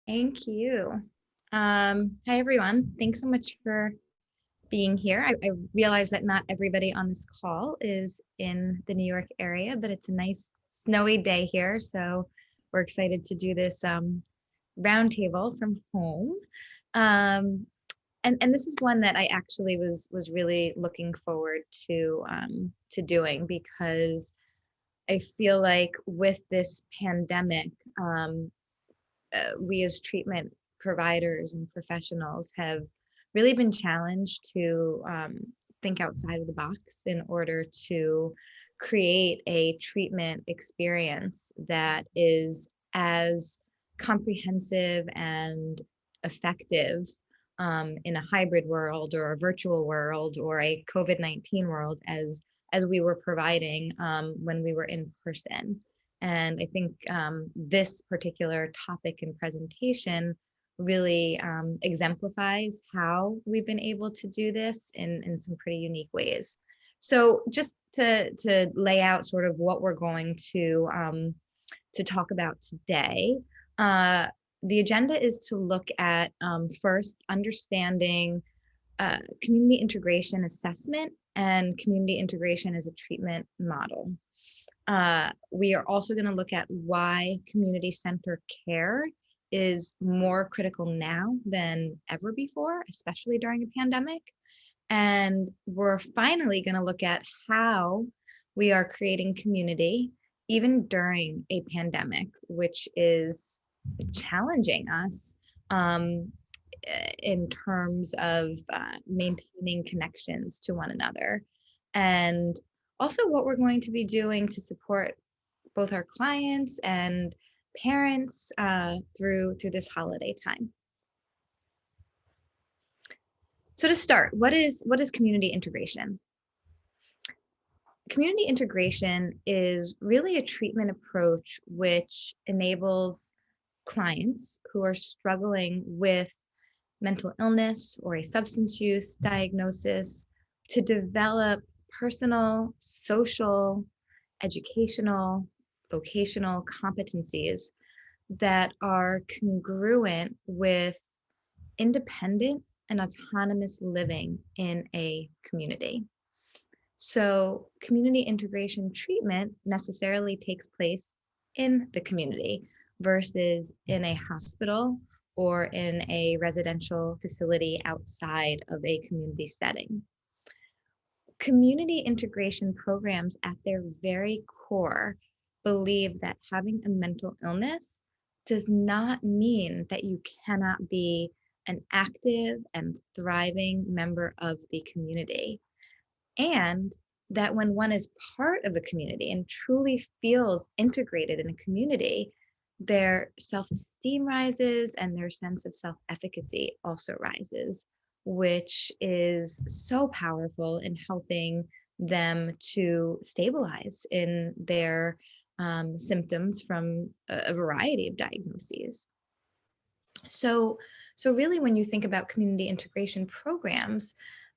Thank you. Hi, everyone. Thanks so much for being here. I realize that not everybody on this call is in the New York area, but it's a nice snowy day here. So we're excited to do this roundtable from home. Um, and this is one that I actually was really looking forward to doing because I feel like with this pandemic, we as treatment providers and professionals have really been challenged to think outside of the box in order to create a treatment experience that is as comprehensive and effective in a hybrid world or a virtual world or a COVID-19 world as we were providing when we were in person. And I think this particular topic and presentation really exemplifies how we've been able to do this in some pretty unique ways. So just to lay out sort of what we're going to talk about today, the agenda is to look at first understanding community integration assessment and community integration as a treatment model. We are also going to look at why community-centered care is more critical now than ever before, especially during a pandemic. And we're finally going to look at how we are creating community even during a pandemic, which is challenging us in terms of maintaining connections to one another. And also what we're going to be doing to support both our clients and parents through this holiday time. So to start, what is community integration? Community integration is really a treatment approach which enables clients who are struggling with mental illness or a substance use diagnosis to develop personal, social, educational, vocational competencies that are congruent with independent and autonomous living in a community. So community integration treatment necessarily takes place in the community versus in a hospital or in a residential facility outside of a community setting. Community integration programs at their very core believe that having a mental illness does not mean that you cannot be an active and thriving member of the community. And that when one is part of a community and truly feels integrated in a community, their self-esteem rises and their sense of self-efficacy also rises, which is so powerful in helping them to stabilize in their symptoms from a variety of diagnoses. So really, when you think about community integration programs,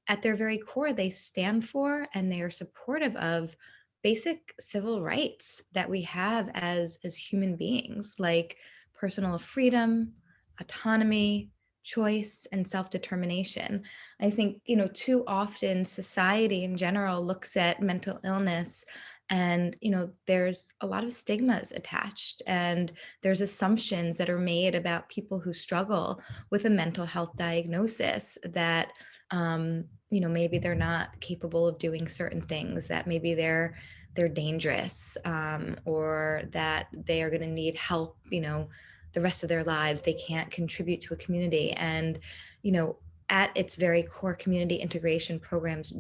at their very core, they stand for and they are supportive of basic civil rights that we have as human beings, like personal freedom, autonomy, choice, and self-determination. I think, too often society in general looks at mental illness and, there's a lot of stigmas attached and there's assumptions that are made about people who struggle with a mental health diagnosis that, maybe they're not capable of doing certain things, that maybe they're dangerous, or that they are going to need help, the rest of their lives. They can't contribute to a community. And, at its very core, community integration programs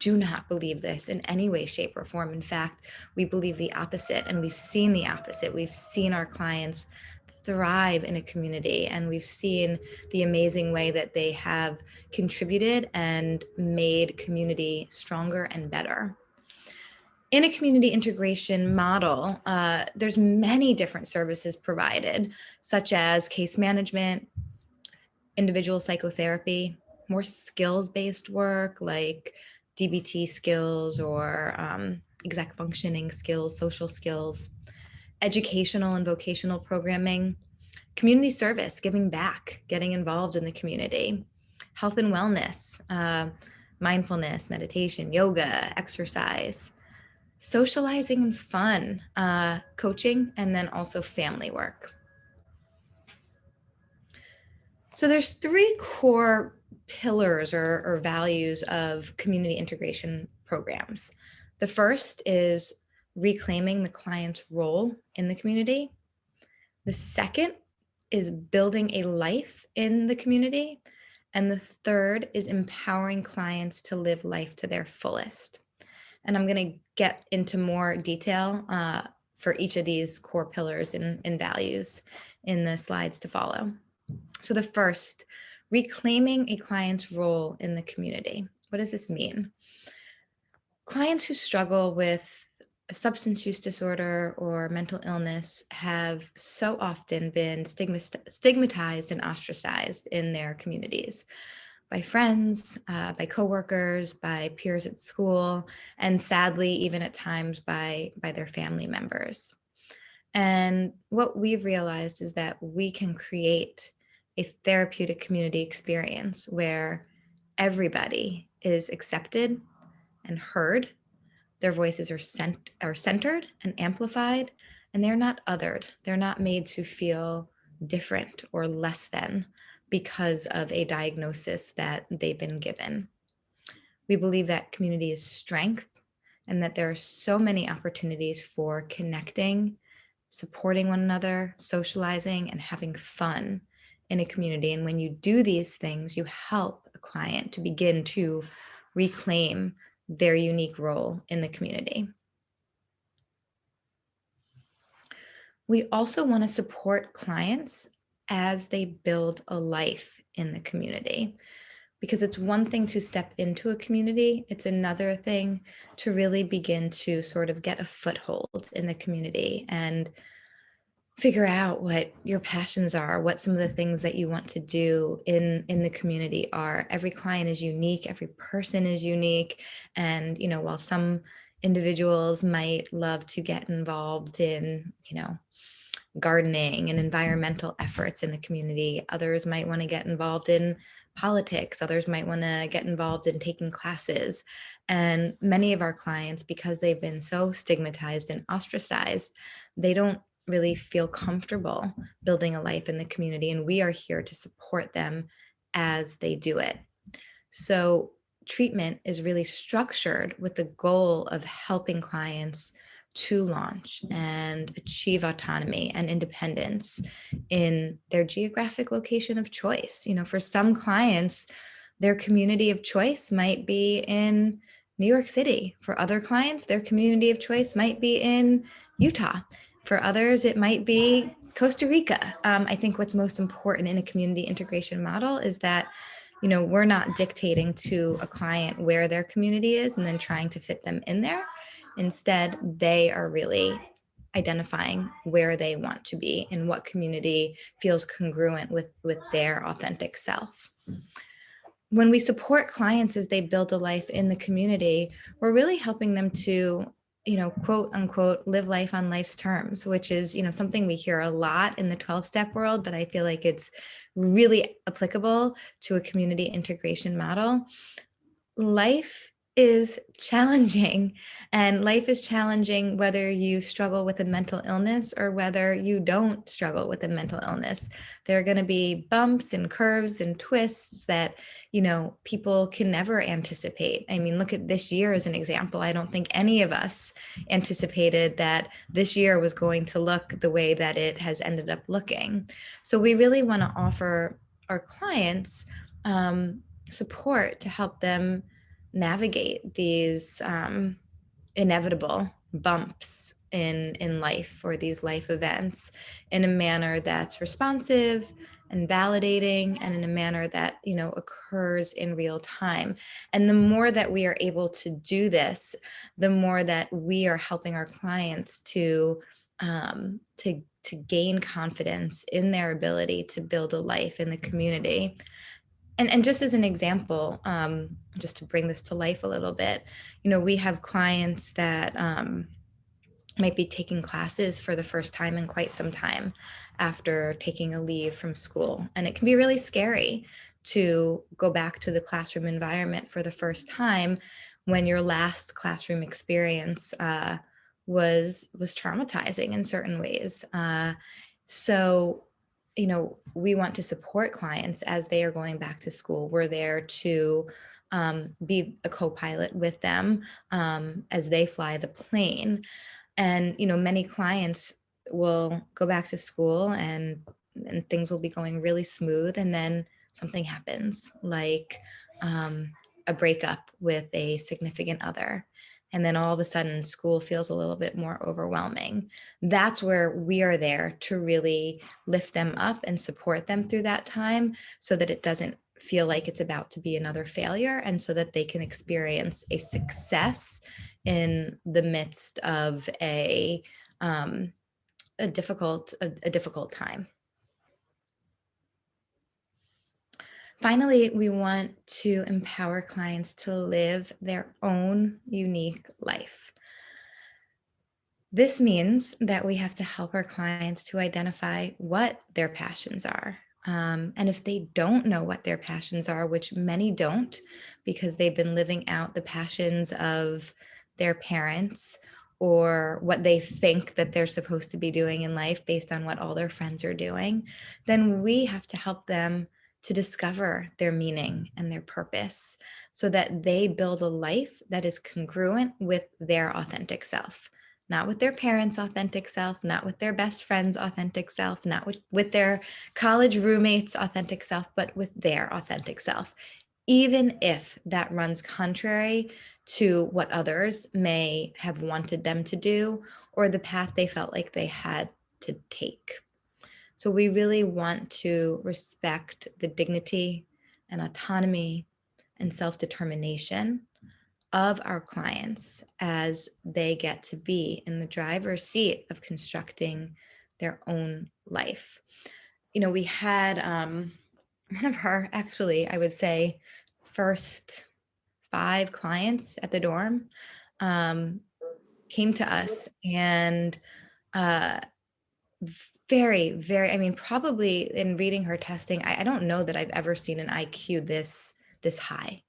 do not believe this in any way, shape, or form. In fact, we believe the opposite, and we've seen the opposite. We've seen our clients thrive in a community, and we've seen the amazing way that they have contributed and made community stronger and better. In a community integration model, there's many different services provided, such as case management, individual psychotherapy, more skills-based work like DBT skills or exec functioning skills, social skills, educational and vocational programming, Community service, giving back, getting involved in the community. Health and wellness, mindfulness, meditation, yoga, exercise. Socializing and fun, coaching, and then also family work. So there's three core pillars or values of community integration programs. The first is reclaiming the client's role in the community. The second is building a life in the community. And the third is empowering clients to live life to their fullest. And I'm going to get into more detail for each of these core pillars and values in the slides to follow. So the first, reclaiming a client's role in the community. What does this mean? Clients who struggle with a substance use disorder or mental illness have so often been stigmatized and ostracized in their communities by friends, by coworkers, by peers at school, and sadly, even at times by their family members. And what we've realized is that we can create a therapeutic community experience where everybody is accepted and heard. Their voices are centered and amplified, and they're not othered. They're not made to feel different or less than because of a diagnosis that they've been given. We believe that community is strength and that there are so many opportunities for connecting, supporting one another, socializing, and having fun in a community. And when you do these things, you help a client to begin to reclaim their unique role in the community. We also want to support clients as they build a life in the community, because it's one thing to step into a community. It's another thing to really begin to sort of get a foothold in the community and figure out what your passions are, what some of the things that you want to do in the community are. Every client is unique, every person is unique. And, while some individuals might love to get involved in, gardening and environmental efforts in the community, others might want to get involved in politics, others might want to get involved in taking classes. And many of our clients, because they've been so stigmatized and ostracized, they don't really feel comfortable building a life in the community, and we are here to support them as they do it. So treatment is really structured with the goal of helping clients to launch and achieve autonomy and independence in their geographic location of choice. For some clients, their community of choice might be in New York City. For other clients, their community of choice might be in Utah. For others, it might be Costa Rica. I think what's most important in a community integration model is that, we're not dictating to a client where their community is and then trying to fit them in there. Instead, they are really identifying where they want to be and what community feels congruent with their authentic self. When we support clients as they build a life in the community, we're really helping them to, quote unquote, live life on life's terms, which is, something we hear a lot in the 12-step world, but I feel like it's really applicable to a community integration model. Life is challenging, and life is challenging whether you struggle with a mental illness or whether you don't struggle with a mental illness. There are going to be bumps and curves and twists that, people can never anticipate. I mean, look at this year as an example. I don't think any of us anticipated that this year was going to look the way that it has ended up looking. So we really want to offer our clients support to help them navigate these inevitable bumps in life, or these life events, in a manner that's responsive and validating, and in a manner that occurs in real time. And the more that we are able to do this, the more that we are helping our clients to gain confidence in their ability to build a life in the community. And just as an example, just to bring this to life a little bit, we have clients that might be taking classes for the first time in quite some time after taking a leave from school. And it can be really scary to go back to the classroom environment for the first time when your last classroom experience was traumatizing in certain ways. So, we want to support clients as they are going back to school. We're there to be a co-pilot with them as they fly the plane. And many clients will go back to school and things will be going really smooth, and then something happens, like a breakup with a significant other, and then all of a sudden school feels a little bit more overwhelming. That's where we are there to really lift them up and support them through that time, so that it doesn't feel like it's about to be another failure, and so that they can experience a success in the midst of a difficult time. Finally, we want to empower clients to live their own unique life. This means that we have to help our clients to identify what their passions are. And if they don't know what their passions are, which many don't, because they've been living out the passions of their parents or what they think that they're supposed to be doing in life based on what all their friends are doing, then we have to help them to discover their meaning and their purpose so that they build a life that is congruent with their authentic self. Not with their parents' authentic self, not with their best friend's authentic self, not with their college roommates' authentic self, but with their authentic self, even if that runs contrary to what others may have wanted them to do or the path they felt like they had to take. So we really want to respect the dignity and autonomy and self-determination of our clients as they get to be in the driver's seat of constructing their own life. We had one of our, actually, I would say, first 5 clients at the dorm came to us, and very, very, I mean, probably in reading her testing, I don't know that I've ever seen an IQ this high.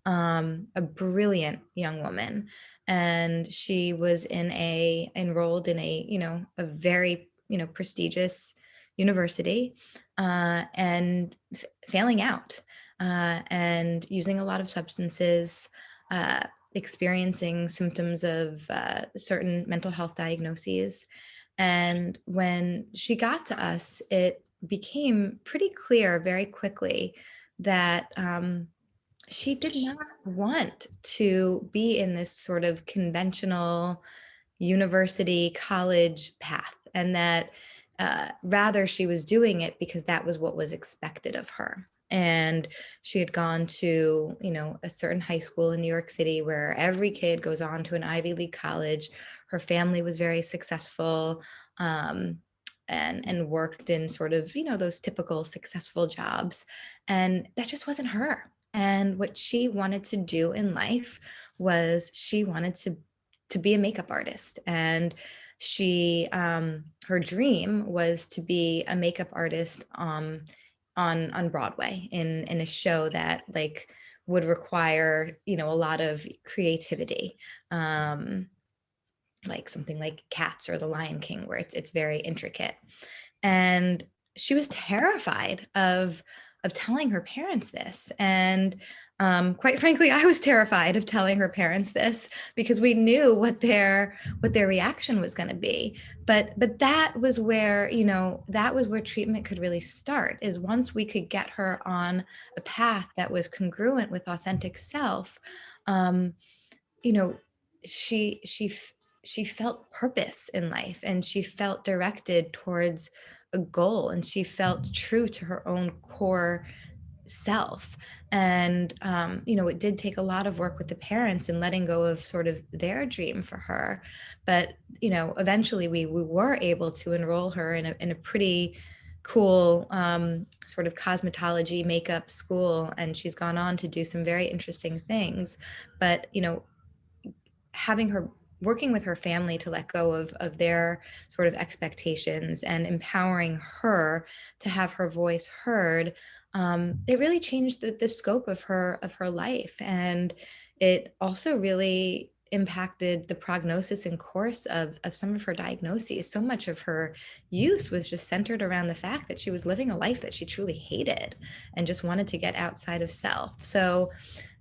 A brilliant young woman, and she was enrolled in a very prestigious university, and failing out, and using a lot of substances, experiencing symptoms of certain mental health diagnoses. And when she got to us, it became pretty clear very quickly that she did not want to be in this sort of conventional university college path, and that rather she was doing it because that was what was expected of her. And she had gone to a certain high school in New York City where every kid goes on to an Ivy League college. Her family was very successful, and worked in sort of those typical successful jobs, and that just wasn't her. And what she wanted to do in life was she wanted to be a makeup artist. And she her dream was to be a makeup artist on Broadway in a show that like would require a lot of creativity, like something like Cats or The Lion King, where it's very intricate. And she was terrified of telling her parents this. And quite frankly, I was terrified of telling her parents this because we knew what their reaction was going to be. But that was where treatment could really start, is once we could get her on a path that was congruent with authentic self. You know, she felt purpose in life, and she felt directed towards a goal, and she felt true to her own core self. And it did take a lot of work with the parents and letting go of sort of their dream for her, but eventually we were able to enroll her in a pretty cool sort of cosmetology makeup school, and she's gone on to do some very interesting things. But having her working with her family to let go of their sort of expectations and empowering her to have her voice heard, it really changed the scope of her life. And it also really impacted the prognosis and course of some of her diagnoses. So much of her use was just centered around the fact that she was living a life that she truly hated and just wanted to get outside of self. So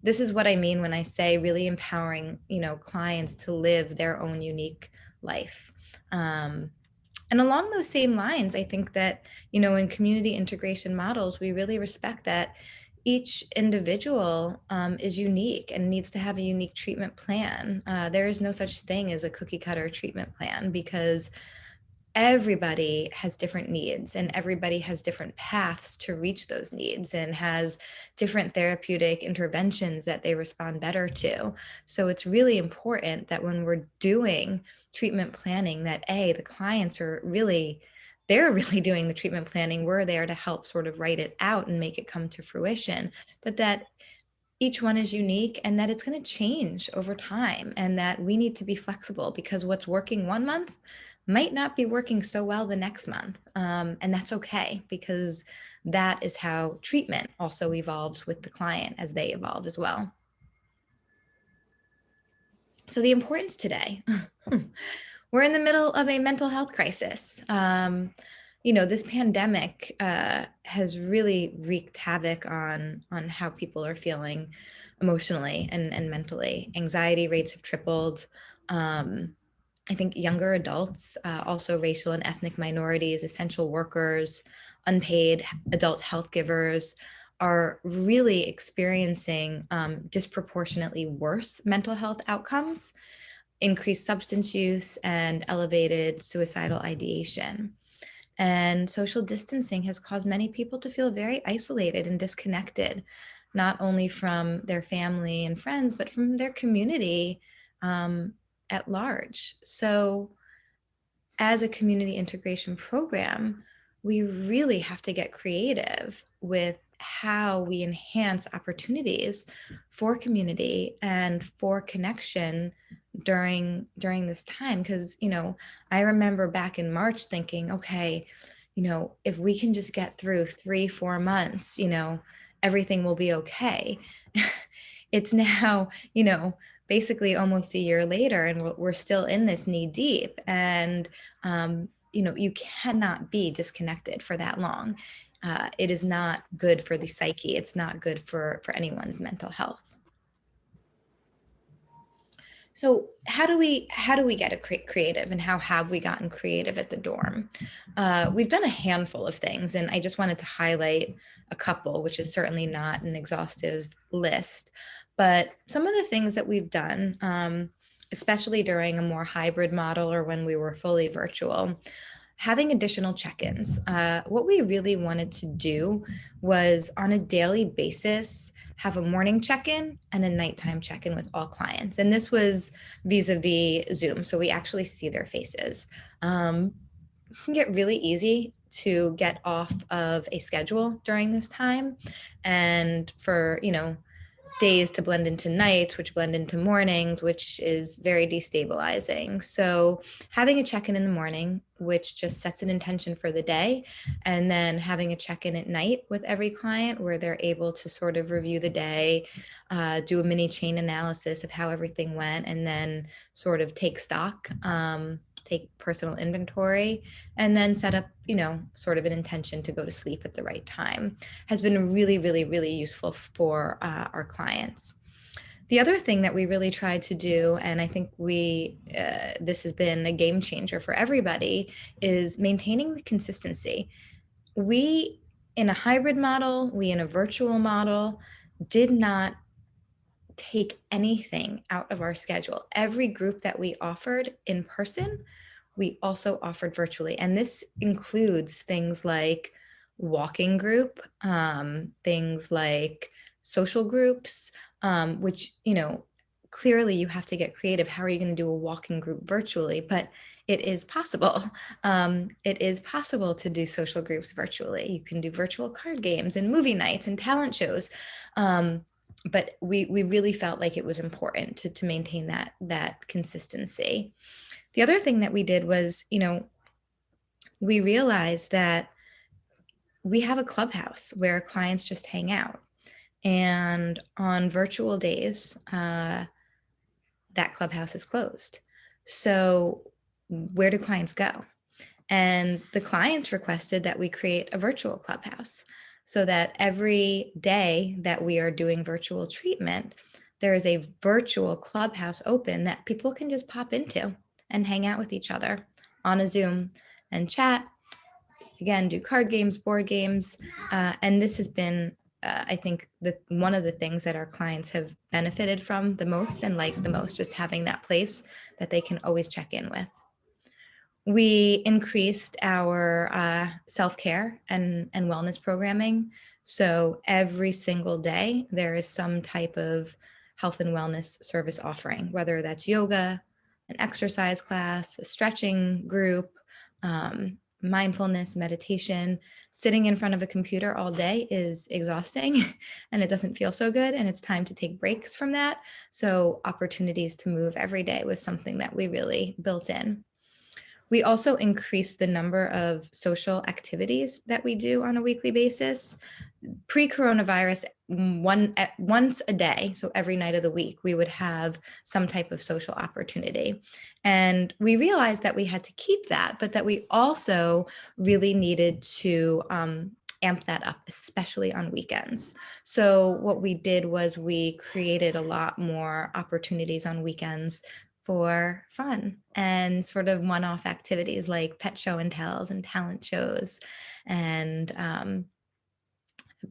this is what I mean when I say really empowering, clients to live their own unique life. And along those same lines, I think that, in community integration models, we really respect that each individual is unique and needs to have a unique treatment plan. There is no such thing as a cookie cutter treatment plan, because everybody has different needs and everybody has different paths to reach those needs and has different therapeutic interventions that they respond better to. So it's really important that when we're doing treatment planning, that the clients are really, they're really doing the treatment planning. We're there to help sort of write it out and make it come to fruition, but that each one is unique and that it's going to change over time, and that we need to be flexible, because what's working one month might not be working so well the next month. And that's okay, because that is how treatment also evolves with the client as they evolve as well. So the importance today, we're in the middle of a mental health crisis. This pandemic has really wreaked havoc on how people are feeling emotionally and mentally. Anxiety rates have tripled. I think younger adults, also racial and ethnic minorities, essential workers, unpaid adult health givers, are really experiencing disproportionately worse mental health outcomes, increased substance use, and elevated suicidal ideation. And social distancing has caused many people to feel very isolated and disconnected, not only from their family and friends, but from their community at large. So as a community integration program, we really have to get creative with how we enhance opportunities for community and for connection during this time. Because I remember back in March thinking, okay, if we can just get through 3-4 months, everything will be okay. It's now basically almost a year later, and we're still in this knee deep. And you cannot be disconnected for that long. It is not good for the psyche. It's not good for anyone's mental health. So how do we get creative, and how have we gotten creative at the dorm? We've done a handful of things, and I just wanted to highlight a couple, which is certainly not an exhaustive list. But some of the things that we've done, especially during a more hybrid model or when we were fully virtual, having additional check-ins. What we really wanted to do was, on a daily basis, have a morning check-in and a nighttime check-in with all clients. And this was vis-a-vis Zoom, so we actually see their faces. It can get really easy to get off of a schedule during this time, and for days to blend into nights, which blend into mornings, which is very destabilizing. So having a check-in in the morning, which just sets an intention for the day, and then having a check-in at night with every client where they're able to sort of review the day, do a mini chain analysis of how everything went, and then sort of take stock, take personal inventory, and then set up, sort of an intention to go to sleep at the right time, has been really, really, really useful for our clients. The other thing that we really tried to do, and I think this has been a game changer for everybody, is maintaining the consistency. We, in a hybrid model, we in a virtual model, did not take anything out of our schedule. Every group that we offered in person, we also offered virtually. And this includes things like walking group, things like social groups, which, clearly you have to get creative. How are you going to do a walking group virtually? But it is possible. It is possible to do social groups virtually. You can do virtual card games and movie nights and talent shows. but we really felt like it was important to maintain that consistency. The other thing that we did was, we realized that we have a clubhouse where clients just hang out. And on virtual days, that clubhouse is closed. So where do clients go? And the clients requested that we create a virtual clubhouse so that every day that we are doing virtual treatment, there is a virtual clubhouse open that people can just pop into and hang out with each other on a Zoom and chat. Again, do card games, board games. And this has been, I think, one of the things that our clients have benefited from the most and like the most, just having that place that they can always check in with. We increased our self-care and wellness programming. So every single day, there is some type of health and wellness service offering, whether that's yoga, an exercise class, a stretching group, mindfulness, meditation. Sitting in front of a computer all day is exhausting and it doesn't feel so good. And it's time to take breaks from that. So opportunities to move every day was something that we really built in. We also increased the number of social activities that we do on a weekly basis. Pre-coronavirus, once a day, so every night of the week, we would have some type of social opportunity. And we realized that we had to keep that, but that we also really needed to amp that up, especially on weekends. So what we did was we created a lot more opportunities on weekends for fun and sort of one-off activities like pet show and tells and talent shows and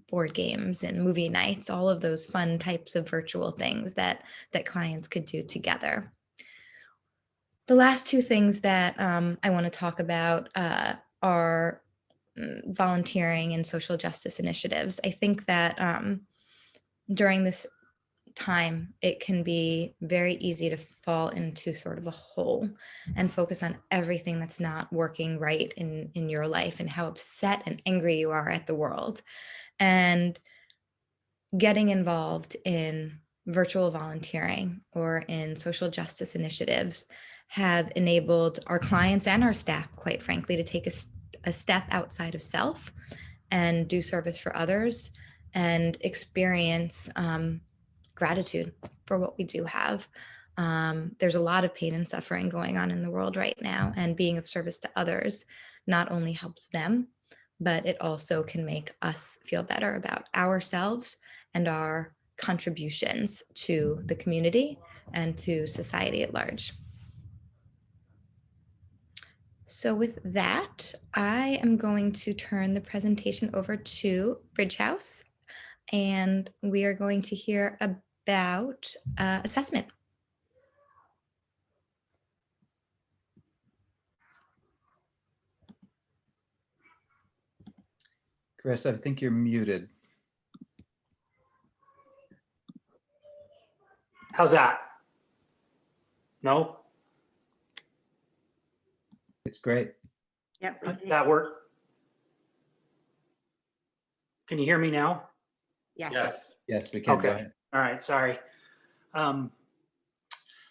board games and movie nights, all of those fun types of virtual things that clients could do together. The last two things that I want to talk about are volunteering and social justice initiatives. I think that during this time, it can be very easy to fall into sort of a hole and focus on everything that's not working right in your life and how upset and angry you are at the world. And getting involved in virtual volunteering or in social justice initiatives have enabled our clients and our staff, quite frankly, to take a step outside of self and do service for others and experience gratitude for what we do have. There's a lot of pain and suffering going on in the world right now, and being of service to others not only helps them, but it also can make us feel better about ourselves and our contributions to the community and to society at large. So with that, I am going to turn the presentation over to Bridge House, and we are going to hear about assessment. Chris, I think you're muted. How's that? No? It's great. Yep. That work? Can you hear me now? Yes. Yes, we can. Okay. Go ahead. All right, sorry.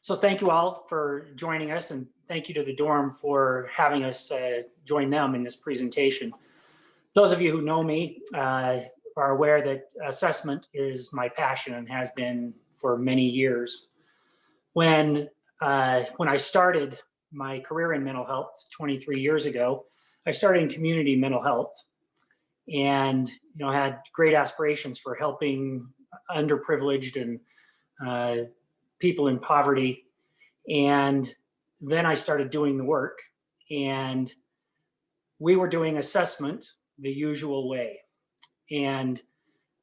So thank you all for joining us, and thank you to the dorm for having us join them in this presentation. Those of you who know me are aware that assessment is my passion and has been for many years. When I started my career in mental health 23 years ago, I started in community mental health, and had great aspirations for helping underprivileged and people in poverty. And then I started doing the work, and we were doing assessment the usual way. And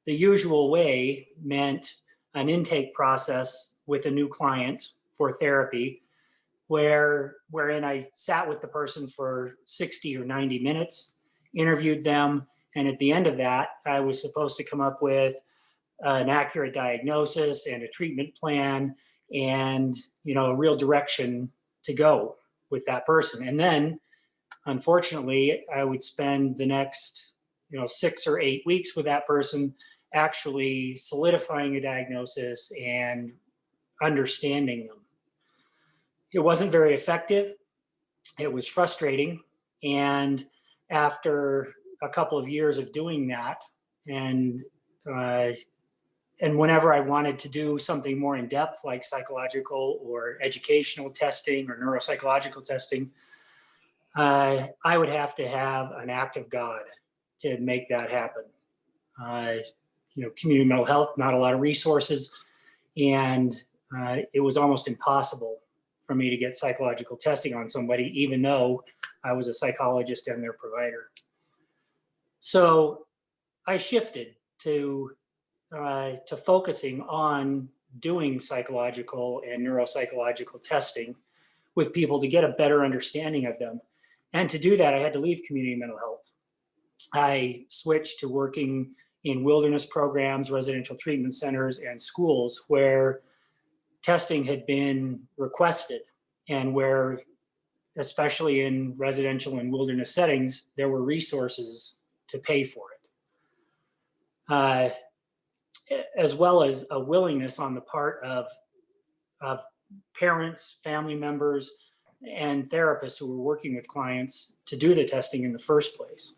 the usual way meant an process with a new client for therapy, wherein I sat with the person for 60 or 90 minutes, interviewed them, and at the end of that, I was supposed to come up with an accurate diagnosis and a treatment plan and a real direction to go with that person. And then, unfortunately, I would spend the next 6 or 8 weeks with that person actually solidifying a diagnosis and understanding them. It wasn't very effective. It was frustrating. And after a couple of years of doing that, and whenever I wanted to do something more in depth, like psychological or educational testing or neuropsychological testing, I would have to have an act of God to make that happen. Community mental health, not a lot of resources, and it was almost impossible for me to get psychological testing on somebody, even though I was a psychologist and their provider. So I shifted to focusing on doing psychological and neuropsychological testing with people to get a better understanding of them. And to do that, I had to leave community mental health. I switched to working in wilderness programs, residential treatment centers, and schools where testing had been requested and where, especially in residential and wilderness settings, there were resources to pay for it. As well as a willingness on the part of parents, family members, and therapists who were working with clients to do the testing in the first place.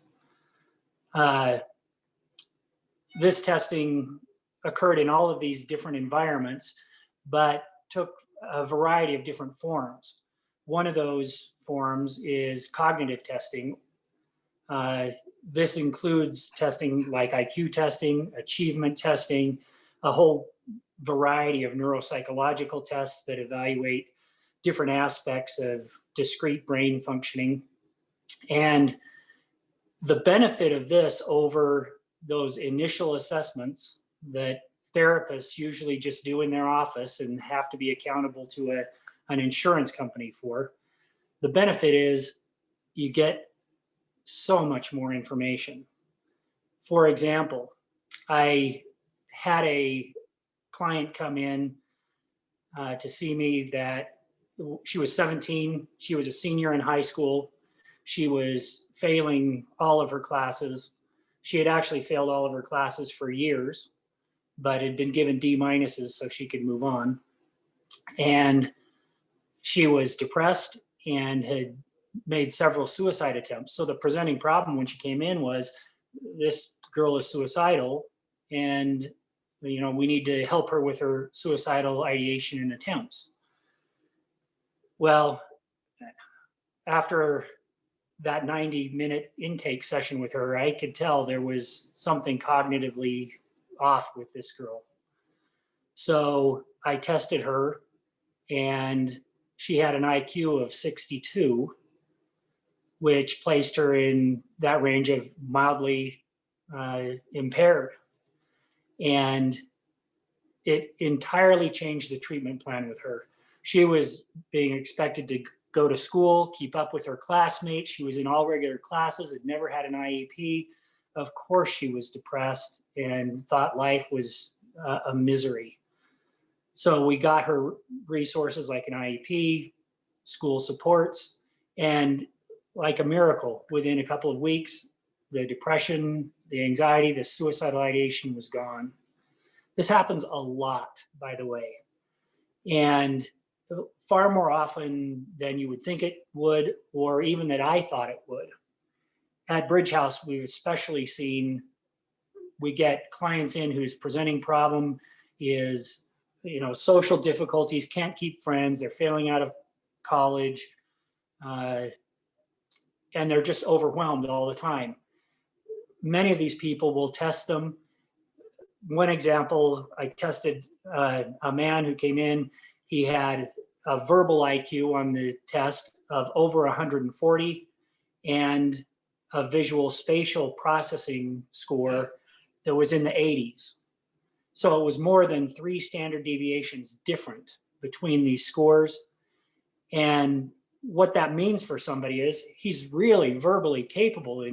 This testing occurred in all of these different environments, but took a variety of different forms. One of those forms is cognitive testing. This includes testing like IQ testing, achievement testing, a whole variety of neuropsychological tests that evaluate different aspects of discrete brain functioning. And the benefit of this over those initial assessments that therapists usually just do in their office and have to be accountable to an insurance company for, the benefit is you get so much more information. For example, I had a client come in to see me that she was 17. She was a senior in high school. She was failing all of her classes. She had actually failed all of her classes for years, but had been given D minuses so she could move on. And she was depressed and had made several suicide attempts. So the presenting problem when she came in was, this girl is suicidal and we need to help her with her suicidal ideation and attempts. Well, after that 90-minute intake session with her, I could tell there was something cognitively off with this girl. So I tested her, and she had an IQ of 62, which placed her in that range of mildly impaired. And it entirely changed the treatment plan with her. She was being expected to go to school, keep up with her classmates. She was in all regular classes, had never had an IEP. Of course, she was depressed and thought life was a misery. So we got her resources like an IEP, school supports, and like a miracle, within a couple of weeks, the depression, the anxiety, the suicidal ideation was gone. This happens a lot, by the way, and far more often than you would think it would, or even that I thought it would. At Bridge House, we've especially seen, we get clients in whose presenting problem is, social difficulties, can't keep friends, they're failing out of college, and they're just overwhelmed all the time. Many of these people will test them. One example, I tested a man who came in. He had a verbal IQ on the test of over 140 and a visual spatial processing score that was in the 80s. So it was more than 3 standard deviations different between these scores. And what that means for somebody is he's really verbally capable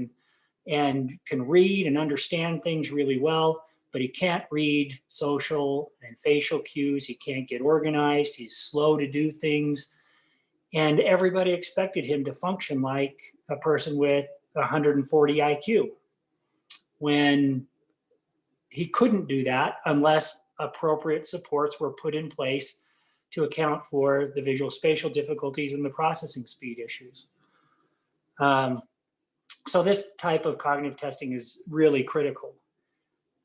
and can read and understand things really well, but he can't read social and facial cues. He can't get organized. He's slow to do things. And everybody expected him to function like a person with 140 IQ, when he couldn't do that unless appropriate supports were put in place to account for the visual spatial difficulties and the processing speed issues. So this type of cognitive testing is really critical.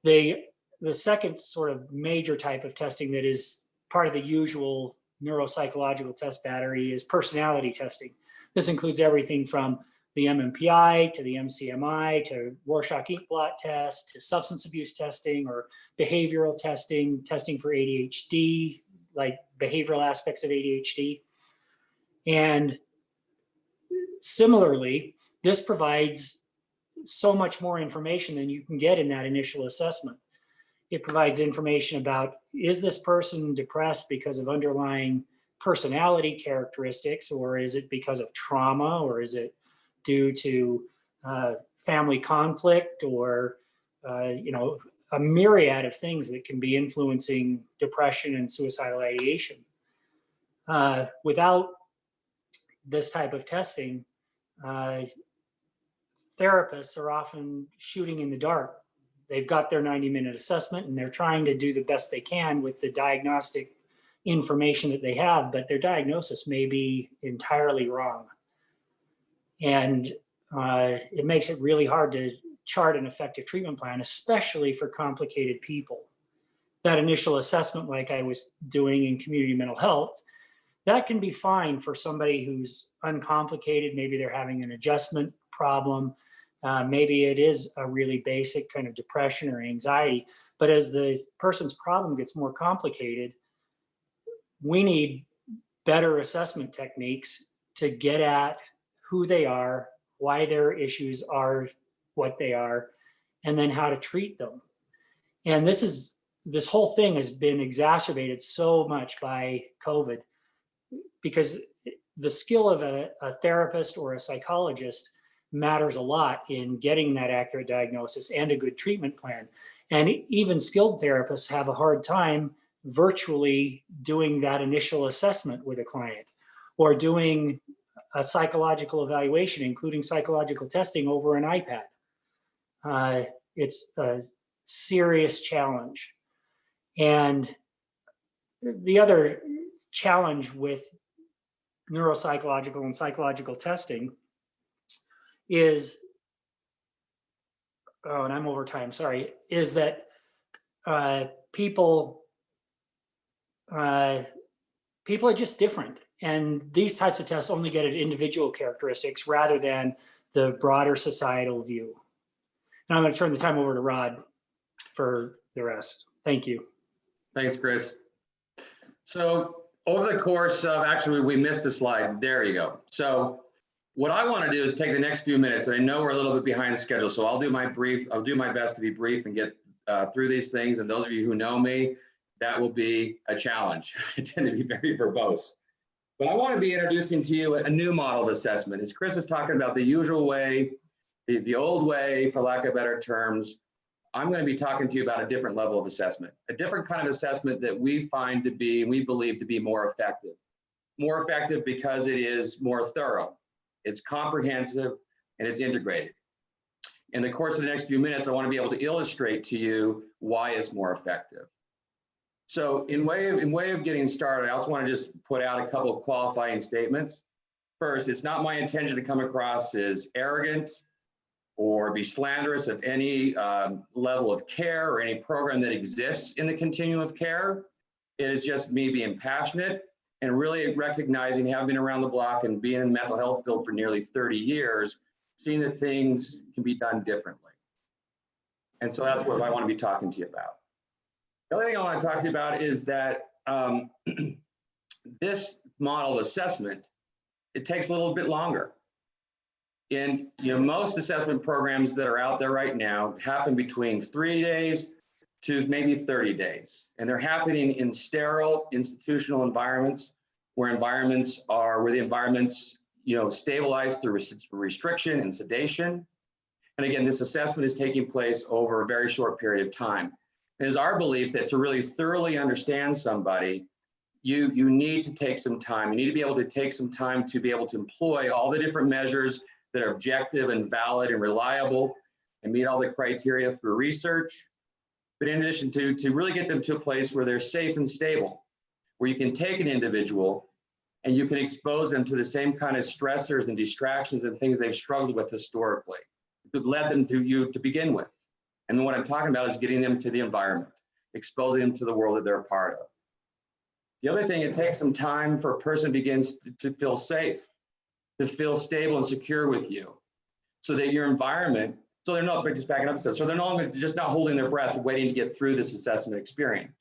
The second sort of major type of testing that is part of the usual neuropsychological test battery is personality testing. This includes everything from the MMPI to the MCMI to Rorschach ink blot test to substance abuse testing or behavioral testing, testing for ADHD, like behavioral aspects of ADHD. And similarly, this provides so much more information than you can get in that initial assessment. It provides information about, is this person depressed because of underlying personality characteristics, or is it because of trauma, or is it due to family conflict, or a myriad of things that can be influencing depression and suicidal ideation. Without this type of testing, therapists are often shooting in the dark. They've got their 90-minute assessment and they're trying to do the best they can with the diagnostic information that they have, but their diagnosis may be entirely wrong. And it makes it really hard to chart an effective treatment plan, especially for complicated people. That initial assessment, like I was doing in community mental health, that can be fine for somebody who's uncomplicated. Maybe they're having an adjustment problem. Maybe it is a really basic kind of depression or anxiety. But as the person's problem gets more complicated, we need better assessment techniques to get at who they are, why their issues are what they are, and then how to treat them. And this whole thing has been exacerbated so much by COVID, because the skill of a therapist or a psychologist matters a lot in getting that accurate diagnosis and a good treatment plan. And even skilled therapists have a hard time virtually doing that initial assessment with a client, or doing a psychological evaluation, including psychological testing, over an iPad. It's a serious challenge. And the other challenge with neuropsychological and psychological testing is, and I'm over time, sorry, is that people are just different. And these types of tests only get at individual characteristics rather than the broader societal view. And I'm going to turn the time over to Rod for the rest. Thank you. Thanks, Chris. So over the course of, actually, we missed a slide. There you go. So what I want to do is take the next few minutes, and I know we're a little bit behind the schedule, so I'll do my best to be brief and get through these things. And those of you who know me, that will be a challenge. I tend to be very verbose. But I want to be introducing to you a new model of assessment. As Chris is talking about the usual way, the old way, for lack of better terms, I'm going to be talking to you about a different level of assessment, a different kind of assessment that we find to be, and we believe to be more effective. More effective because it is more thorough, it's comprehensive, and it's integrated. In the course of the next few minutes, I want to be able to illustrate to you why it's more effective. So in way of getting started, I also want to just put out a couple of qualifying statements. First, it's not my intention to come across as arrogant or be slanderous of any level of care or any program that exists in the continuum of care. It is just me being passionate and really recognizing, having been around the block and being in the mental health field for nearly 30 years, seeing that things can be done differently. And so that's what I want to be talking to you about. The other thing I want to talk to you about is that this model of assessment, it takes a little bit longer. And most assessment programs that are out there right now happen between 3 days to maybe 30 days. And they're happening in sterile institutional environments where the environments stabilize through restriction and sedation. And again, this assessment is taking place over a very short period of time. It is our belief that to really thoroughly understand somebody, you need to take some time. You need to be able to take some time to be able to employ all the different measures that are objective and valid and reliable and meet all the criteria through research, but in addition to really get them to a place where they're safe and stable, where you can take an individual and you can expose them to the same kind of stressors and distractions and things they've struggled with historically, that led them to you to begin with. And what I'm talking about is getting them to the environment, exposing them to the world that they're a part of. The other thing, it takes some time for a person begins to feel safe, to feel stable and secure with you, so that your environment, so they're not, just backing up, so they're no longer just not holding their breath, waiting to get through this assessment experience.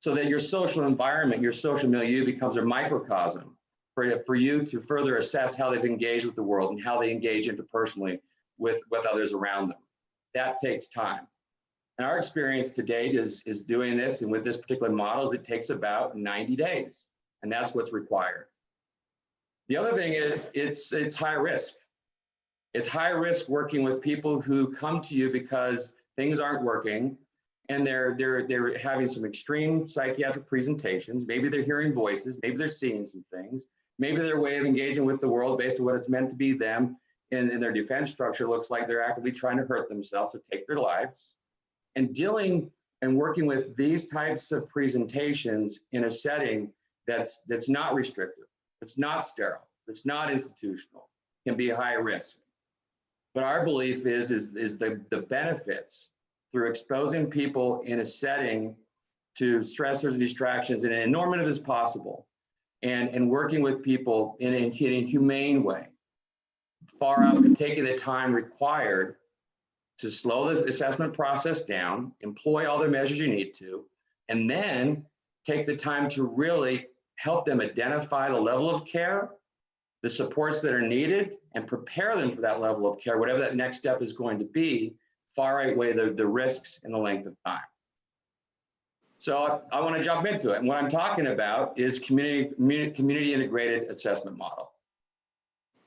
So that your social environment, your social milieu becomes a microcosm for you to further assess how they've engaged with the world and how they engage interpersonally with others around them. That takes time. And our experience to date is doing this, and with this particular model, it takes about 90 days, and that's what's required. The other thing is it's high risk. It's high risk working with people who come to you because things aren't working, and they're having some extreme psychiatric presentations. Maybe they're hearing voices, maybe they're seeing some things, maybe their way of engaging with the world based on what it's meant to be them in their defense structure looks like they're actively trying to hurt themselves or take their lives. And dealing and working with these types of presentations in a setting that's not restrictive, that's not sterile, that's not institutional, can be a high risk. But our belief is the benefits through exposing people in a setting to stressors and distractions in as normative as possible, and working with people in a humane way, far out and taking the time required to slow the assessment process down, employ all the measures you need to, and then take the time to really help them identify the level of care, the supports that are needed, and prepare them for that level of care, whatever that next step is going to be, far outweigh the risks and the length of time. So I want to jump into it. And what I'm talking about is community integrated assessment model.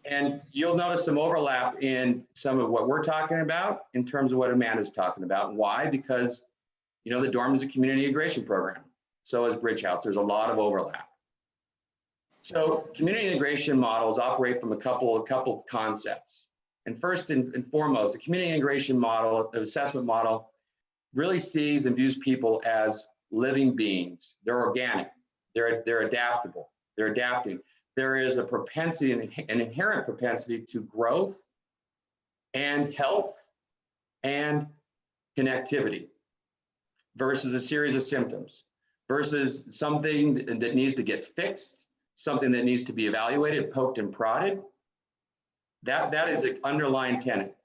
And you'll notice some overlap in some of what we're talking about in terms of what Amanda's talking about. Why? Because, you know, the dorm is a community integration program. So is Bridge House. There's a lot of overlap. So community integration models operate from a couple of concepts. And first and foremost, the community integration model, the assessment model, really sees and views people as living beings. They're organic. They're adaptable. They're adapting. There is a propensity, an inherent propensity to growth and health and connectivity versus a series of symptoms, versus something that needs to get fixed, something that needs to be evaluated, poked and prodded. That is an underlying tenet.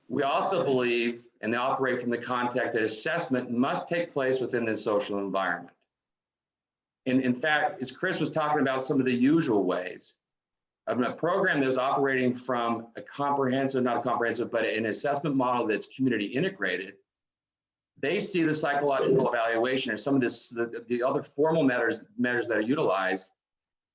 We also believe, and they operate from the context that assessment must take place within the social environment. In fact, as Chris was talking about some of the usual ways, a program that's operating from a comprehensive, not a comprehensive, but an assessment model that's community integrated, they see the psychological evaluation or some of this, the other formal measures that are utilized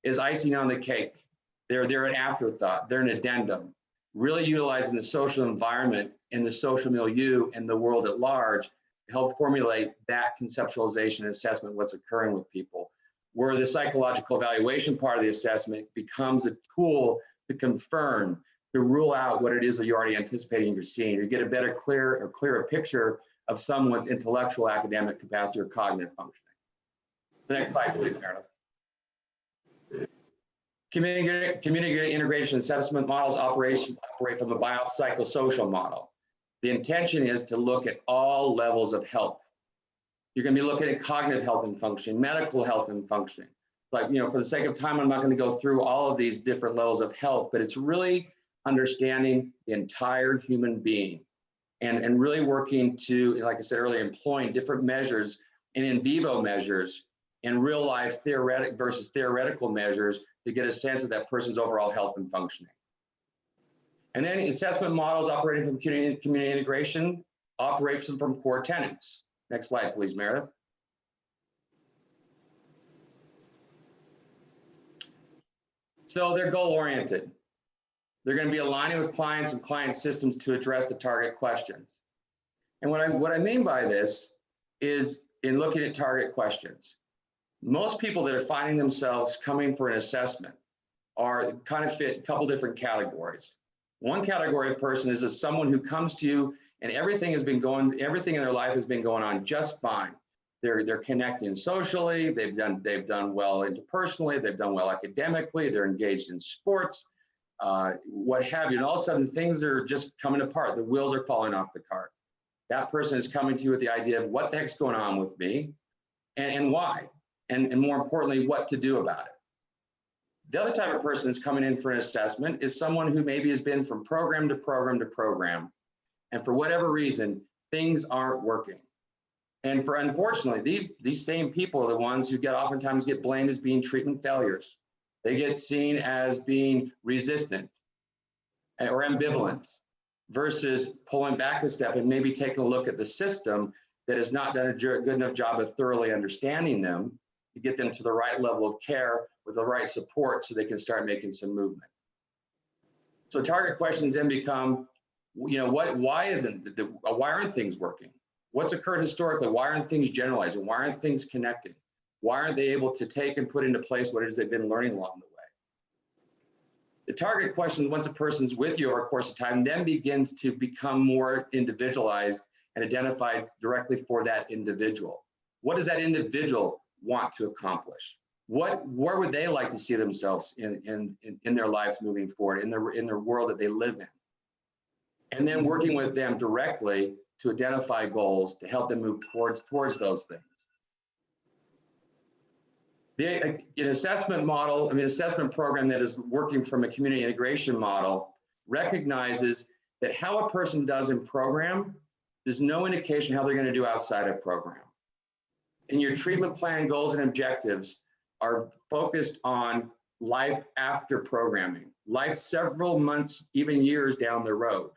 is icing on the cake. They're an afterthought, they're an addendum, really utilizing the social environment and the social milieu and the world at large to help formulate that conceptualization and assessment of what's occurring with people, where the psychological evaluation part of the assessment becomes a tool to confirm, to rule out what it is that you're already anticipating you're seeing, to get a better, clearer picture of someone's intellectual, academic capacity or cognitive functioning. The next slide, please, Meredith. Community integration assessment models operate from a biopsychosocial model. The intention is to look at all levels of health. You're going to be looking at cognitive health and functioning, medical health and functioning. Like, you know, for the sake of time, I'm not going to go through all of these different levels of health, but it's really understanding the entire human being and really working to, like I said earlier, employing different measures and in vivo measures and real life theoretic versus theoretical measures to get a sense of that person's overall health and functioning. And then assessment models operating from community integration operates from core tenets. Next slide, please, Meredith. So they're goal-oriented. They're going to be aligning with clients and client systems to address the target questions. And what I mean by this is in looking at target questions, most people that are finding themselves coming for an assessment are kind of fit a couple different categories. One category of person is someone who comes to you and everything in their life has been going on just fine. They're connecting socially, they've done well interpersonally, they've done well academically, they're engaged in sports, what have you, and all of a sudden things are just coming apart. The wheels are falling off the cart. That person is coming to you with the idea of what the heck's going on with me and why, and more importantly, what to do about it. The other type of person that's coming in for an assessment is someone who maybe has been from program to program to program, and for whatever reason, things aren't working. And unfortunately, these same people are the ones who oftentimes get blamed as being treatment failures. They get seen as being resistant or ambivalent, versus pulling back a step and maybe taking a look at the system that has not done a good enough job of thoroughly understanding them to get them to the right level of care with the right support so they can start making some movement. So target questions then become, why aren't things working? What's occurred historically? Why aren't things generalizing? Why aren't things connecting? Why aren't they able to take and put into place what it is they've been learning along the way? The target questions, once a person's with you over a course of time, then begins to become more individualized and identified directly for that individual. What does that individual want to accomplish? Where would they like to see themselves in their lives moving forward, in their world that they live in? And then working with them directly to identify goals to help them move towards those things. An assessment model, assessment program that is working from a community integration model recognizes that how a person does in program, there's no indication how they're going to do outside of program. And your treatment plan goals and objectives are focused on life after programming, life several months, even years down the road.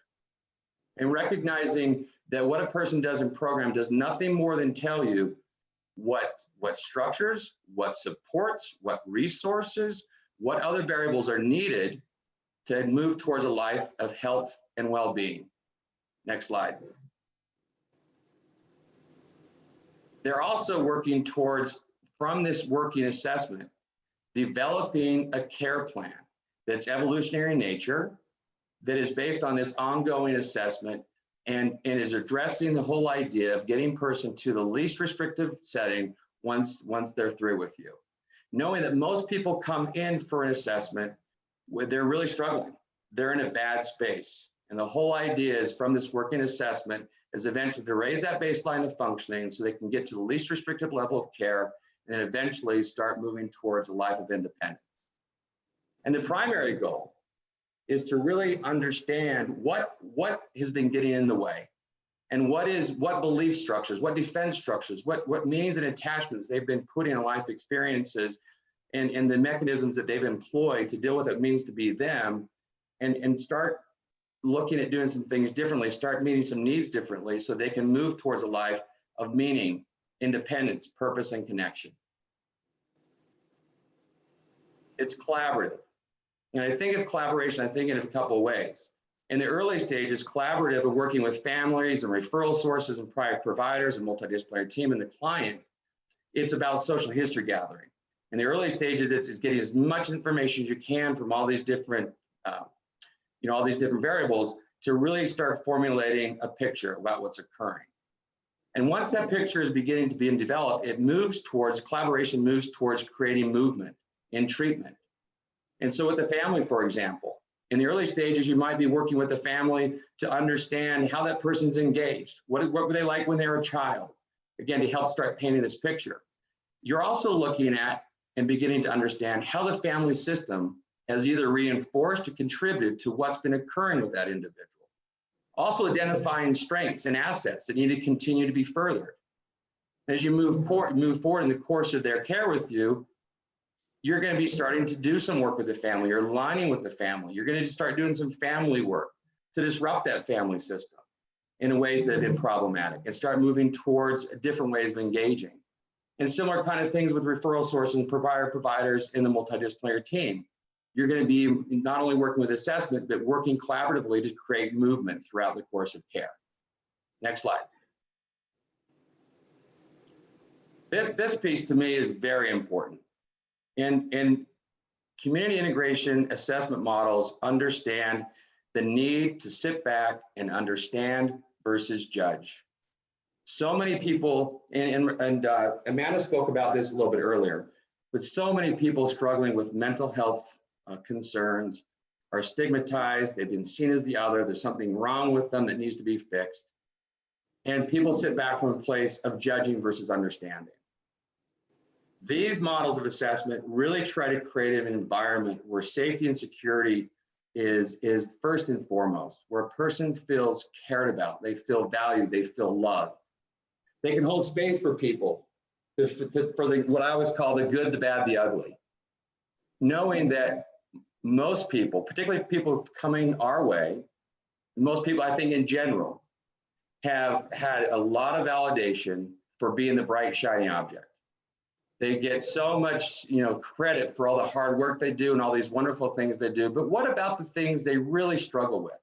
And recognizing that what a person does in program does nothing more than tell you what structures, what supports, what resources, what other variables are needed to move towards a life of health and well-being. Next slide. They're also working towards, from this working assessment, developing a care plan that's evolutionary in nature, that is based on this ongoing assessment, and is addressing the whole idea of getting person to the least restrictive setting once they're through with you. Knowing that most people come in for an assessment where they're really struggling. They're in a bad space. And the whole idea is from this working assessment is eventually to raise that baseline of functioning so they can get to the least restrictive level of care and then eventually start moving towards a life of independence. And the primary goal is to really understand what has been getting in the way, and what belief structures, what defense structures, what meanings and attachments they've been putting in life experiences, and the mechanisms that they've employed to deal with what it means to be them, and start looking at doing some things differently, start meeting some needs differently so they can move towards a life of meaning, independence, purpose, and connection. It's collaborative. And I think of collaboration, I think in a couple of ways. In the early stages, collaborative of working with families and referral sources and private providers and multidisciplinary team and the client, it's about social history gathering. In the early stages, it's getting as much information as you can from all these different, all these different variables to really start formulating a picture about what's occurring. And once that picture is beginning to be developed, collaboration moves towards creating movement in treatment. And so with the family, for example, in the early stages, you might be working with the family to understand how that person's engaged. What were they like when they were a child? Again, to help start painting this picture. You're also looking at and beginning to understand how the family system has either reinforced or contributed to what's been occurring with that individual. Also identifying strengths and assets that need to continue to be furthered. As you move forward in the course of their care with you, you're going to be starting to do some work with the family. You're aligning with the family. You're going to start doing some family work to disrupt that family system in ways that have been problematic and start moving towards different ways of engaging. And similar kind of things with referral sources and providers in the multidisciplinary team. You're going to be not only working with assessment, but working collaboratively to create movement throughout the course of care. Next slide. This piece to me is very important. And community integration assessment models understand the need to sit back and understand versus judge. So many people, and Amanda spoke about this a little bit earlier, but so many people struggling with mental health concerns are stigmatized. They've been seen as the other. There's something wrong with them that needs to be fixed. And people sit back from a place of judging versus understanding. These models of assessment really try to create an environment where safety and security is first and foremost, where a person feels cared about, they feel valued, they feel loved. They can hold space for people for what I always call the good, the bad, the ugly. Knowing that most people, particularly people coming our way, most people I think in general, have had a lot of validation for being the bright, shiny object. They get so much, credit for all the hard work they do and all these wonderful things they do. But what about the things they really struggle with?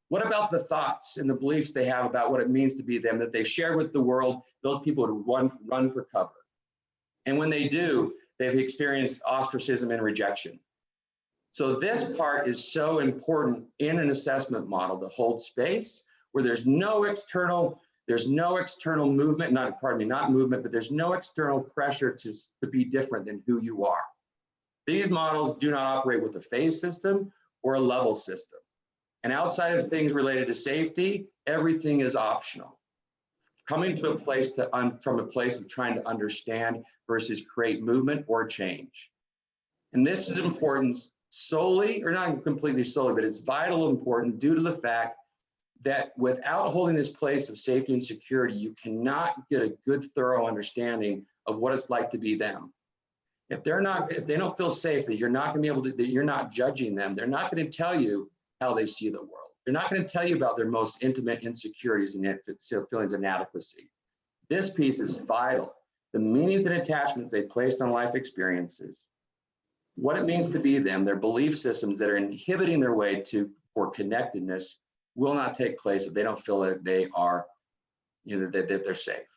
What about the thoughts and the beliefs they have about what it means to be them that they share with the world? Those people would run for cover. And when they do, they've experienced ostracism and rejection. So this part is so important in an assessment model to hold space where there's no external movement, not movement, but there's no external pressure to be different than who you are. These models do not operate with a phase system or a level system. And outside of things related to safety, everything is optional. Coming to a place from a place of trying to understand versus create movement or change. And this is important solely, or not completely solely, but it's vital important due to the fact that without holding this place of safety and security, you cannot get a good, thorough understanding of what it's like to be them. If they don't feel safe, that you're not going to be able to, that you're not judging them, they're not going to tell you how they see the world. They're not going to tell you about their most intimate insecurities and feelings of inadequacy. This piece is vital. The meanings and attachments they placed on life experiences, what it means to be them, their belief systems that are inhibiting their way for connectedness will not take place if they don't feel that they are, that they're safe.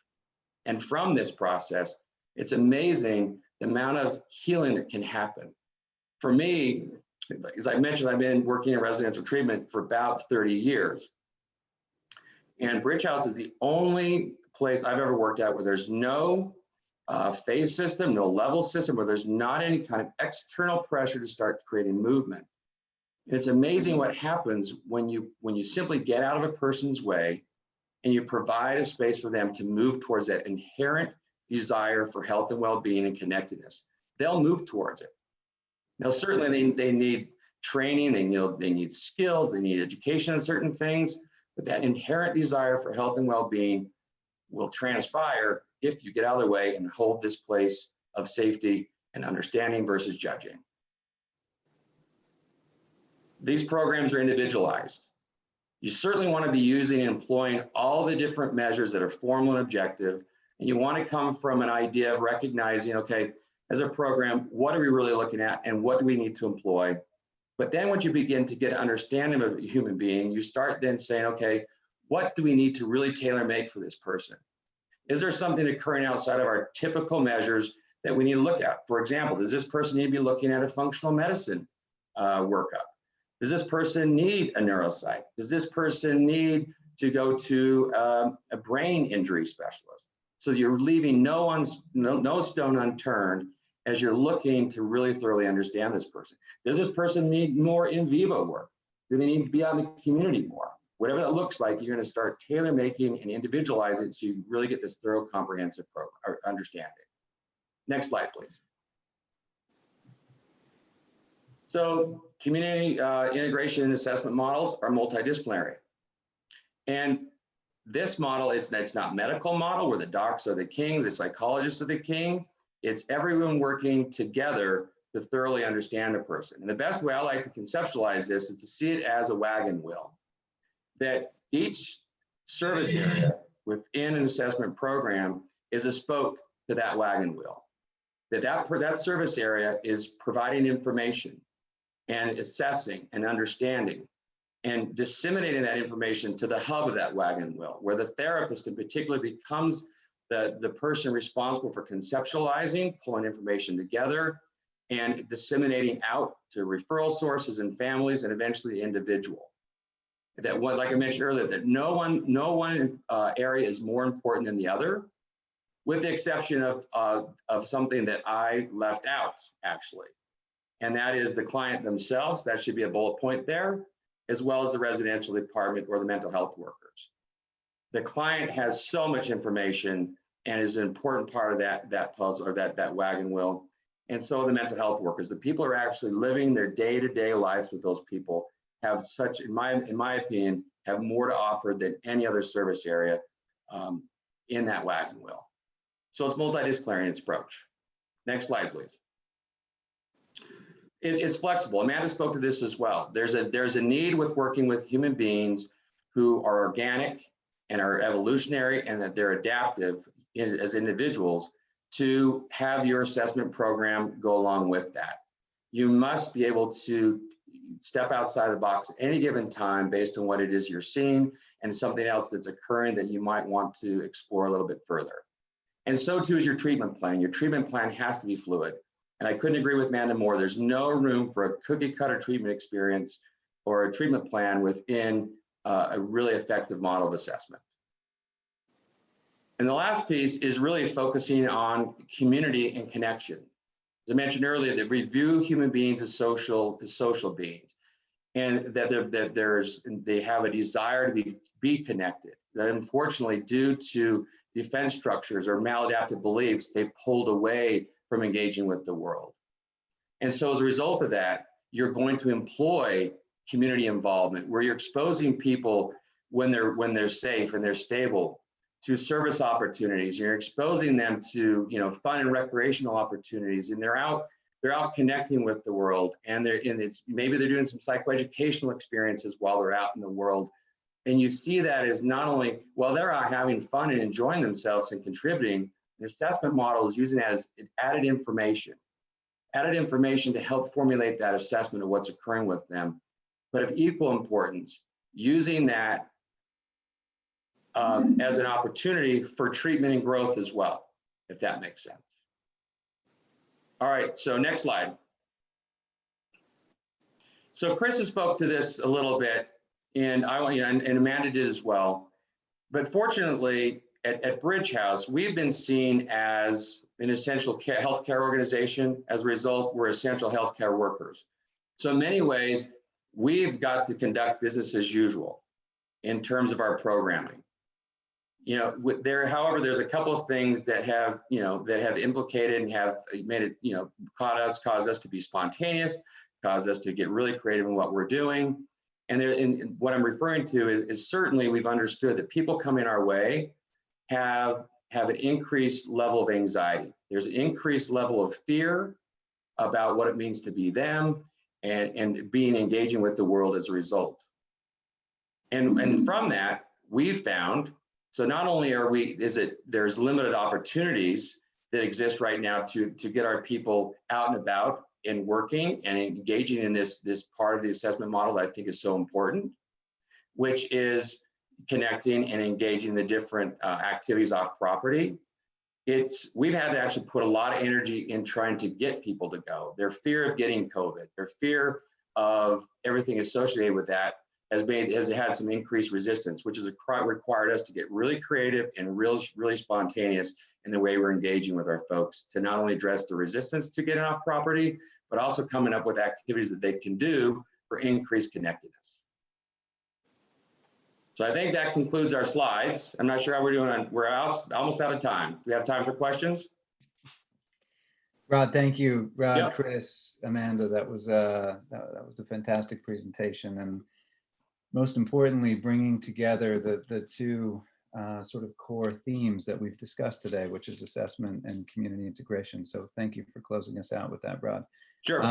And from this process, it's amazing the amount of healing that can happen. For me, as I mentioned, I've been working in residential treatment for about 30 years. And Bridge House is the only place I've ever worked at where there's no phase system, no level system, where there's not any kind of external pressure to start creating movement. And it's amazing what happens when you simply get out of a person's way and you provide a space for them to move towards that inherent desire for health and well-being and connectedness. They'll move towards it. Now, certainly they need training, they need skills, they need education on certain things, but that inherent desire for health and well-being will transpire if you get out of their way and hold this place of safety and understanding versus judging. These programs are individualized. You certainly want to be using and employing all the different measures that are formal and objective, and you want to come from an idea of recognizing, okay, as a program, what are we really looking at and what do we need to employ? But then once you begin to get an understanding of a human being, you start then saying, okay, what do we need to really tailor make for this person? Is there something occurring outside of our typical measures that we need to look at? For example, does this person need to be looking at a functional medicine workup? Does this person need a neuropsych? Does this person need to go to a brain injury specialist? So you're leaving no stone unturned as you're looking to really thoroughly understand this person. Does this person need more in vivo work? Do they need to be out in the community more? Whatever that looks like, you're going to start tailor making and individualize it so you really get this thorough, comprehensive understanding. Next slide, please. So community integration and assessment models are multidisciplinary. And this model it's not medical model where the docs are the kings, the psychologists are the king. It's everyone working together to thoroughly understand a person. And the best way I like to conceptualize this is to see it as a wagon wheel. That each service area within an assessment program is a spoke to that wagon wheel. That service area is providing information and assessing and understanding and disseminating that information to the hub of that wagon wheel, where the therapist in particular becomes the person responsible for conceptualizing, pulling information together, and disseminating out to referral sources and families and eventually the individual. that what, like I mentioned earlier, that no one area is more important than the other, with the exception of something that I left out actually. And that is the client themselves. That should be a bullet point there, as well as the residential department or the mental health workers. The client has so much information and is an important part of that puzzle or that wagon wheel. And so are the mental health workers. The people who are actually living their day-to-day lives with those people have such, in my opinion, have more to offer than any other service area in that wagon wheel. So it's multidisciplinary in its approach. Next slide, please. It's flexible. Amanda spoke to this as well. There's a need with working with human beings who are organic and are evolutionary and that they're adaptive as individuals to have your assessment program go along with that. You must be able to step outside the box at any given time based on what it is you're seeing and something else that's occurring that you might want to explore a little bit further. And so too is your treatment plan. Your treatment plan has to be fluid. And I couldn't agree with Amanda more. There's no room for a cookie cutter treatment experience or a treatment plan within a really effective model of assessment. And the last piece is really focusing on community and connection. As I mentioned earlier, that we view human beings as social beings, and that they have a desire to be connected. That unfortunately, due to defense structures or maladaptive beliefs, they pulled away from engaging with the world. And so as a result of that, you're going to employ community involvement where you're exposing people when they're safe and they're stable to service opportunities. You're exposing them to fun and recreational opportunities, and they're out connecting with the world, and maybe they're doing some psychoeducational experiences while they're out in the world. And you see that as not only while they're out having fun and enjoying themselves and contributing, the assessment model is using that as added information to help formulate that assessment of what's occurring with them. But of equal importance, using that as an opportunity for treatment and growth as well, if that makes sense. All right, so next slide. So Chris has spoke to this a little bit, and and Amanda did as well. But fortunately, at Bridge House, we've been seen as an essential healthcare organization. As a result, we're essential healthcare workers. So in many ways, we've got to conduct business as usual in terms of our programming. However, there's a couple of things that have implicated and have made it, caused us to be spontaneous, caused us to get really creative in what we're doing. And what I'm referring to is certainly we've understood that people coming our way have an increased level of anxiety. There's an increased level of fear about what it means to be them and engaging with the world as a result. And from that, we've found, so not only there's limited opportunities that exist right now to get our people out and about and working and engaging in this part of the assessment model that I think is so important, which is connecting and engaging the different activities off property. We've had to actually put a lot of energy in trying to get people to go. Their fear of getting COVID, their fear of everything associated with that has had some increased resistance, which has required us to get really creative and really spontaneous in the way we're engaging with our folks to not only address the resistance to getting off property, but also coming up with activities that they can do for increased connectedness. So I think that concludes our slides. I'm not sure how we're doing. We're almost out of time. Do we have time for questions? Rod, thank you. Rod, Yep. Chris, Amanda, that was a fantastic presentation, and most importantly, bringing together the two sort of core themes that we've discussed today, which is assessment and community integration. So thank you for closing us out with that, Rod. Sure.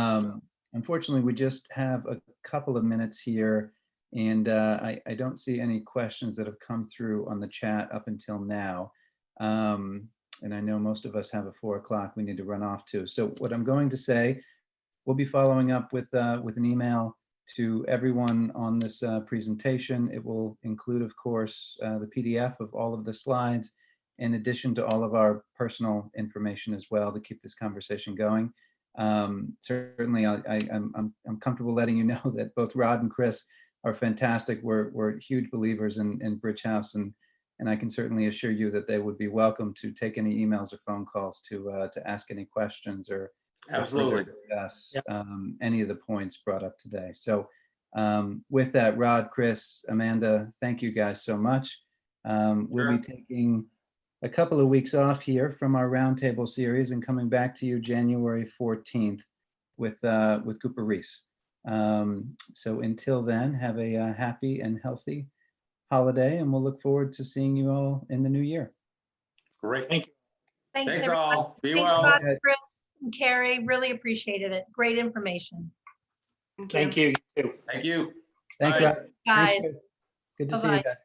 Unfortunately, we just have a couple of minutes here, and I don't see any questions that have come through on the chat up until now. And I know most of us have a 4 o'clock we need to run off to. So what I'm going to say, we'll be following up with an email to everyone on this presentation. It will include, of course, the PDF of all of the slides, in addition to all of our personal information as well to keep this conversation going. Certainly, I'm comfortable letting you know that both Rod and Chris are fantastic. We're huge believers in Bridge House, and I can certainly assure you that they would be welcome to take any emails or phone calls to ask any questions or Absolutely. further discuss Yep. any of the points brought up today. So with that, Rod, Chris, Amanda, thank you guys so much. We'll be taking a couple of weeks off here from our roundtable series and coming back to you January 14th with Cooper Reese. So until then, have a happy and healthy holiday, and we'll look forward to seeing you all in the new year. Great. Thank you. Thanks, Thanks everyone. all. Be Thanks, well. Rod, Chris, and Carrie. Really appreciated it. Great information. Thank you. You too. Thank you. Thanks, Bye. Rod. Thanks, Guys. Chris. Good to see Bye-bye. you guys.